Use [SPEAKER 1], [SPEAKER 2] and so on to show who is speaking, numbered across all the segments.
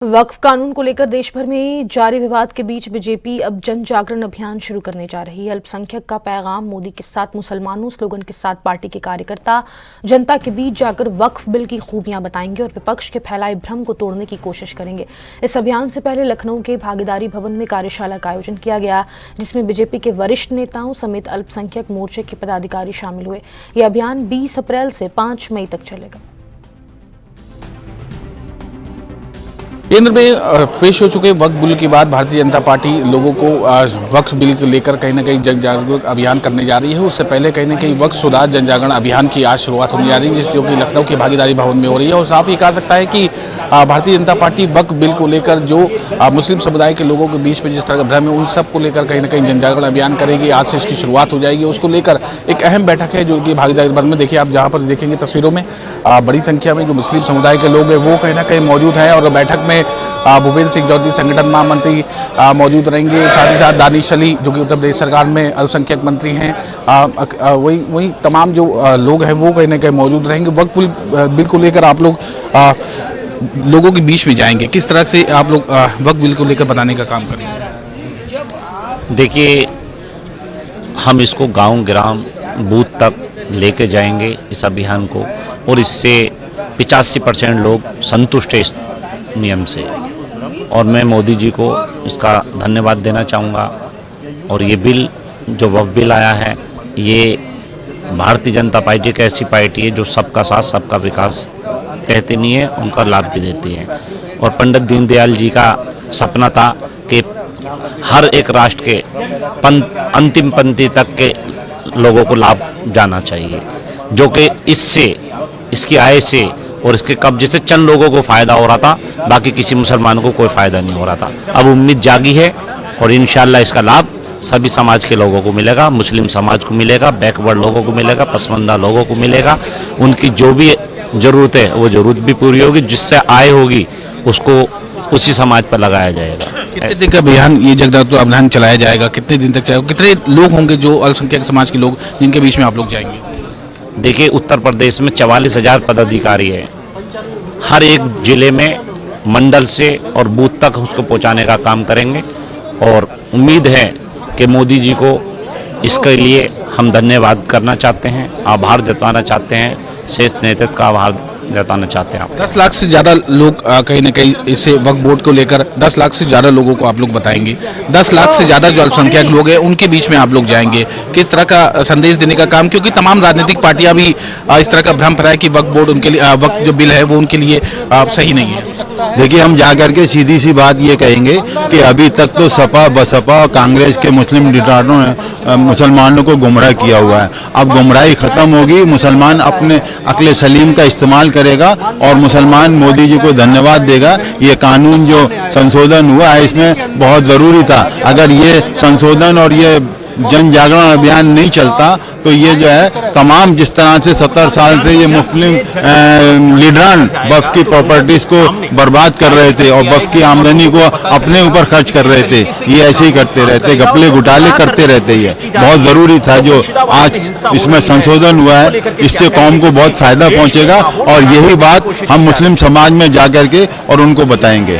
[SPEAKER 1] वक्फ कानून को लेकर देश भर में जारी विवाद के बीच बीजेपी अब जन जागरण अभियान शुरू करने जा रही है। अल्पसंख्यक का पैगाम, मोदी के साथ मुसलमानों स्लोगन के साथ पार्टी के कार्यकर्ता जनता के बीच जाकर वक्फ बिल की खूबियां बताएंगे और विपक्ष के फैलाए भ्रम को तोड़ने की कोशिश करेंगे। इस अभियान से पहले लखनऊ के भागीदारी भवन में कार्यशाला का आयोजन किया गया, जिसमें बीजेपी के वरिष्ठ नेताओं समेत अल्पसंख्यक मोर्चे के पदाधिकारी शामिल हुए। यह अभियान 20 अप्रैल से 5 मई तक चलेगा।
[SPEAKER 2] केंद्र में पेश हो चुके वक्फ बिल के बाद भारतीय जनता पार्टी लोगों को वक्फ बिल को लेकर कहीं ना कहीं जन जागरूक अभियान करने जा रही है। उससे पहले कहीं ना कहीं वक्फ सुधार जन जागरण अभियान की आज शुरुआत होने जा रही है, जो कि लखनऊ के भागीदारी भवन में हो रही है। और साफ ही कहा सकता है कि भारतीय जनता पार्टी वक्फ बिल को लेकर जो मुस्लिम समुदाय के लोगों के बीच में जिस तरह का भ्रम है, उन सब को लेकर कहीं ना कहीं जन जागरण अभियान करेगी। आज से इसकी शुरुआत हो जाएगी। उसको लेकर एक अहम बैठक है जो कि भागीदारी भवन में देखिए, आप जहाँ पर देखेंगे तस्वीरों में बड़ी संख्या में जो मुस्लिम समुदाय के लोग हैं वो कहीं ना कहीं मौजूद हैं। और बैठक में भूपेंद्र सिंह चौधरी संगठन महामंत्री मौजूद रहेंगे, साथ ही साथ दानिश अली जो कि उत्तर प्रदेश सरकार में अल्पसंख्यक मंत्री हैं, वही तमाम जो लोग हैं वो कहीं ना कहीं मौजूद रहेंगे। वक्फ बिल को लेकर आप लोग लोगों के बीच में जाएंगे, किस तरह से आप लोग वक्फ बिल को लेकर बनाने का काम करेंगे?
[SPEAKER 3] देखिए, हम इसको गांव ग्राम बूथ तक लेके जाएंगे इस अभियान को, और इससे 85% लोग संतुष्ट है इस नियम से। और मैं मोदी जी को इसका धन्यवाद देना चाहूँगा। और ये बिल जो वक्फ बिल आया है, ये भारतीय जनता पार्टी एक ऐसी पार्टी है जो सबका साथ सबका विकास कहती नहीं है, उनका लाभ भी देती है। और पंडित दीनदयाल जी का सपना था कि हर एक राष्ट्र के अंतिम पंक्ति तक के लोगों को लाभ जाना चाहिए, जो कि इससे, इसकी आय से और इसके कब्जे से चंद लोगों को फ़ायदा हो रहा था, बाकी किसी मुसलमानों को कोई फ़ायदा नहीं हो रहा था। अब उम्मीद जागी है और इंशाअल्लाह इसका लाभ सभी समाज के लोगों को मिलेगा। मुस्लिम समाज को मिलेगा, बैकवर्ड लोगों को मिलेगा, पसमानदा लोगों को मिलेगा। उनकी जो भी ज़रूरत है वो ज़रूरत भी पूरी होगी, जिससे आय होगी उसको उसी समाज पर लगाया जाएगा।
[SPEAKER 2] कितने दिन का अभियान, ये जन जागरूक अभियान चलाया जाएगा? कितने दिन तक चलेगा? कितने लोग होंगे जो अल्पसंख्यक समाज के लोग जिनके बीच में आप लोग जाएंगे?
[SPEAKER 3] देखिए, उत्तर प्रदेश में 44,000 पदाधिकारी है। हर एक जिले में मंडल से और बूथ तक उसको पहुंचाने का काम करेंगे। और उम्मीद है कि मोदी जी को इसके लिए हम धन्यवाद करना चाहते हैं, आभार जताना चाहते हैं, श्रेष्ठ नेतृत्व का आभार जताना चाहते हैं।
[SPEAKER 2] 10 लाख से ज़्यादा लोग कहीं ना कहीं इसे वक्फ बोर्ड को लेकर 10 लाख से ज़्यादा लोगों को आप लोग बताएंगे। 10 लाख से ज़्यादा जो अल्पसंख्यक लोग हैं उनके बीच में आप लोग जाएंगे, किस तरह का संदेश देने का काम? क्योंकि तमाम राजनीतिक पार्टियां भी इस तरह का भ्रम फैलाए कि वक्फ बोर्ड उनके लिए, वक्फ जो बिल है वो उनके लिए सही नहीं है।
[SPEAKER 4] देखिए, हम जा करके सीधी सी बात ये कहेंगे कि अभी तक तो सपा बसपा और कांग्रेस के मुस्लिम लीडरों ने मुसलमानों को गुमराह किया हुआ है। अब गुमराही खत्म होगी, मुसलमान अपने अक्ल सलीम का इस्तेमाल करेगा और मुसलमान मोदी जी को धन्यवाद देगा। ये कानून जो संशोधन हुआ है इसमें बहुत ज़रूरी था। अगर ये संशोधन और ये जन जागरण अभियान नहीं चलता तो ये जो है तमाम जिस तरह से 70 साल से ये मुस्लिम लीडरान वक्फ की प्रॉपर्टीज को बर्बाद कर रहे थे और वक्फ की आमदनी को अपने ऊपर खर्च कर रहे थे, ये ऐसे ही करते रहते, घपले घोटाले करते रहते। ये बहुत ज़रूरी था जो आज इसमें संशोधन हुआ है, इससे कौम को बहुत फ़ायदा पहुँचेगा। और यही बात हम मुस्लिम समाज में जा करके और उनको बताएंगे।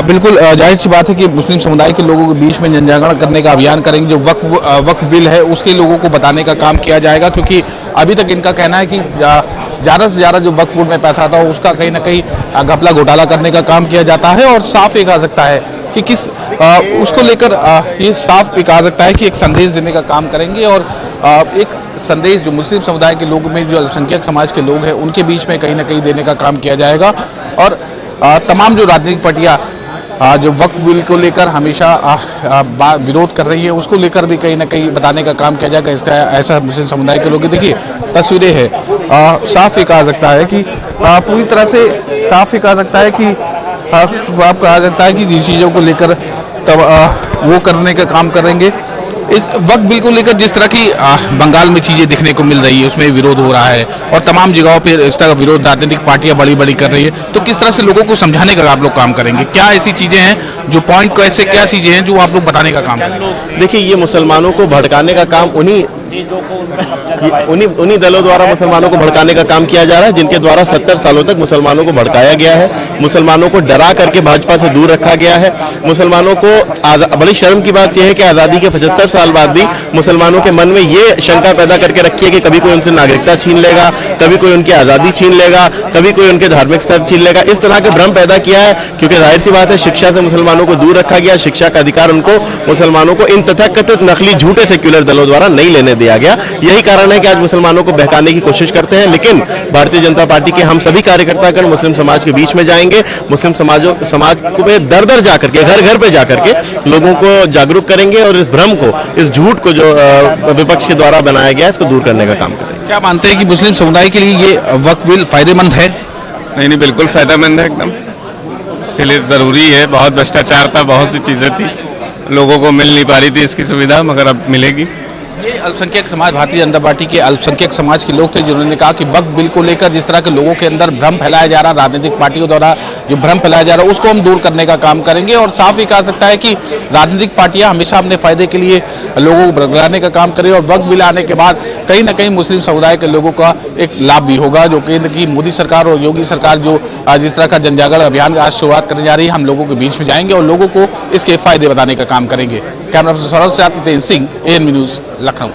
[SPEAKER 2] बिल्कुल जाहिर सी बात है कि मुस्लिम समुदाय के लोगों के बीच में जन जागरण करने का अभियान करेंगे। जो वक्फ बिल है उसके लोगों को बताने का काम किया जाएगा, क्योंकि अभी तक इनका कहना है कि ज़्यादा से ज़्यादा जो वक्फ बोर्ड में पैसा था उसका कहीं ना कहीं घपला घोटाला करने का काम किया जाता है। और साफ ये कहा सकता है कि किस उसको लेकर ये साफ ये कहा सकता है कि एक संदेश देने का काम करेंगे। और एक संदेश जो मुस्लिम समुदाय के लोग में, जो अल्पसंख्यक समाज के लोग हैं उनके बीच में कहीं ना कहीं देने का काम किया जाएगा। और तमाम जो राजनीतिक पार्टियां जो वक्फ बिल को लेकर हमेशा विरोध कर रही है, उसको लेकर भी कहीं ना कहीं बताने का काम किया जाएगा। इसका ऐसा मुस्लिम समुदाय के लोग, देखिए तस्वीरें हैं, साफ ये कहा सकता है कि पूरी तरह से साफ ये कहा सकता है कि आप कहा जाता है कि जिन चीज़ों को लेकर तब वो करने का काम करेंगे। इस वक्फ बिल को लेकर जिस तरह की बंगाल में चीज़ें देखने को मिल रही है, उसमें विरोध हो रहा है और तमाम जगहों पे इस तरह का विरोध राजनीतिक पार्टियां बड़ी बड़ी कर रही है, तो किस तरह से लोगों को समझाने का आप लोग काम करेंगे? क्या ऐसी चीज़ें हैं जो पॉइंट, कैसे क्या चीज़ें हैं जो आप लोग बताने का काम करेंगे?
[SPEAKER 5] देखिए, ये मुसलमानों को भड़काने का काम उन्हीं उन्हीं दलों द्वारा मुसलमानों को भड़काने का काम किया जा रहा है, जिनके द्वारा 70 सालों तक मुसलमानों को भड़काया गया है, मुसलमानों को डरा करके भाजपा से दूर रखा गया है। मुसलमानों को बड़ी शर्म की बात यह है कि आज़ादी के 75 साल बाद भी मुसलमानों के मन में ये शंका पैदा करके रखी है कि कभी कोई उनसे नागरिकता छीन लेगा, कभी कोई उनकी आज़ादी छीन लेगा, कभी कोई उनके धार्मिक स्तर छीन लेगा। इस तरह के भ्रम पैदा किया है, क्योंकि जाहिर सी बात है शिक्षा से मुसलमानों को दूर रखा गया, शिक्षा का अधिकार उनको मुसलमानों को इन तथाकथित नकली झूठे सेक्युलर दलों द्वारा नहीं लेने दिया गया। यही कारण है कि आज मुसलमानों को बहकाने की कोशिश करते हैं। लेकिन भारतीय जनता पार्टी के हम सभी कार्यकर्तागण मुस्लिम समाज के बीच में जाएंगे, मुस्लिम समाज को दर दर जाकर के, घर घर पे जाकर के लोगों को जागरूक करेंगे और इस भ्रम को, इस झूठ को जो विपक्ष के द्वारा बनाया गया है, इसको दूर करने का काम करेंगे।
[SPEAKER 2] क्या मानते हैं कि मुस्लिम समुदाय के लिए ये वक्फ बिल फायदेमंद है?
[SPEAKER 6] नहीं, बिल्कुल फायदेमंद है एकदम। इसके लिए ज़रूरी है, बहुत भ्रष्टाचार था, बहुत सी चीज़ें थी, लोगों को मिल नहीं पा रही थी इसकी सुविधा, मगर अब मिलेगी।
[SPEAKER 2] ये अल्पसंख्यक समाज, भारतीय जनता पार्टी के अल्पसंख्यक समाज के लोग थे जिन्होंने कहा कि वक्फ बिल को लेकर जिस तरह के लोगों के अंदर भ्रम फैलाया जा रहा, राजनीतिक पार्टियों द्वारा जो भ्रम फैलाया जा रहा है, उसको हम दूर करने का काम करेंगे। और साफ ही कहा सकता है कि राजनीतिक पार्टियां हमेशा अपने फायदे के लिए लोगों को भड़काने का काम करें, और वक्फ बिल आने के बाद कहीं ना कहीं मुस्लिम समुदाय के लोगों का एक लाभ भी होगा, जो केंद्र की मोदी सरकार और योगी सरकार जो जिस तरह का जनजागरण अभियान आज शुरुआत करने जा रही है, हम लोगों के बीच में जाएंगे और लोगों को इसके फायदे बताने का काम करेंगे। कैमरा पर्सन सौरभ से सिंह, ANB न्यूज़, लखनऊ।